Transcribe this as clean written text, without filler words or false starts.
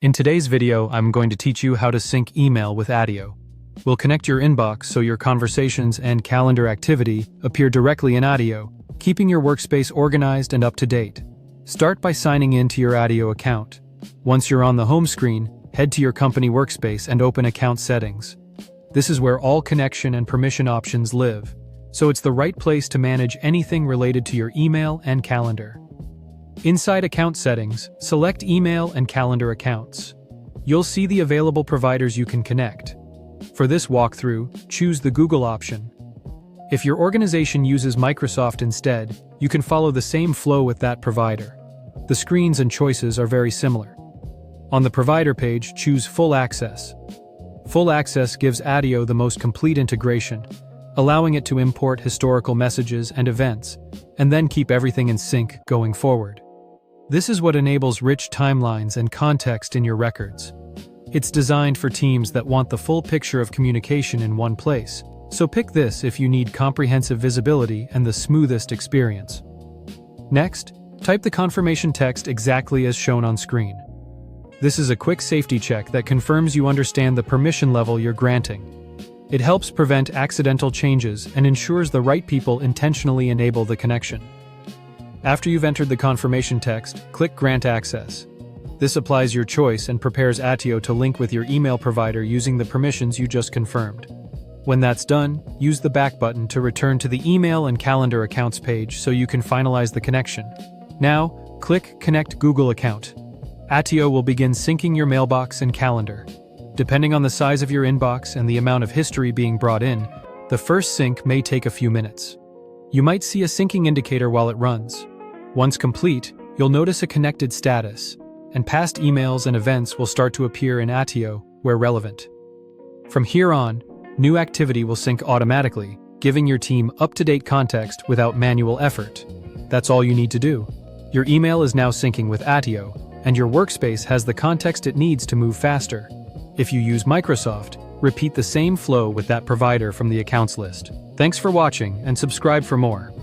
In today's video, I'm going to teach you how to sync email with Attio. We'll connect your inbox so your conversations and calendar activity appear directly in Attio, keeping your workspace organized and up to date. Start by signing in to your Attio account. Once you're on the home screen, head to your company workspace and open Account Settings. This is where all connection and permission options live, so it's the right place to manage anything related to your email and calendar. Inside Account Settings, select Email and Calendar Accounts. You'll see the available providers you can connect. For this walkthrough, choose the Google option. If your organization uses Microsoft instead, you can follow the same flow with that provider. The screens and choices are very similar. On the provider page, choose Full Access. Full Access gives Attio the most complete integration, allowing it to import historical messages and events, and then keep everything in sync going forward. This is what enables rich timelines and context in your records. It's designed for teams that want the full picture of communication in one place, so pick this if you need comprehensive visibility and the smoothest experience. Next, type the confirmation text exactly as shown on screen. This is a quick safety check that confirms you understand the permission level you're granting. It helps prevent accidental changes and ensures the right people intentionally enable the connection. After you've entered the confirmation text, click Grant Access. This applies your choice and prepares Attio to link with your email provider using the permissions you just confirmed. When that's done, use the back button to return to the email and calendar accounts page so you can finalize the connection. Now, click Connect Google Account. Attio will begin syncing your mailbox and calendar. Depending on the size of your inbox and the amount of history being brought in, the first sync may take a few minutes. You might see a syncing indicator while it runs. Once complete, you'll notice a connected status, and past emails and events will start to appear in Attio where relevant. From here on, new activity will sync automatically, giving your team up-to-date context without manual effort. That's all you need to do. Your email is now syncing with Attio, and your workspace has the context it needs to move faster. If you use Microsoft, repeat the same flow with that provider from the accounts list. Thanks for watching and subscribe for more.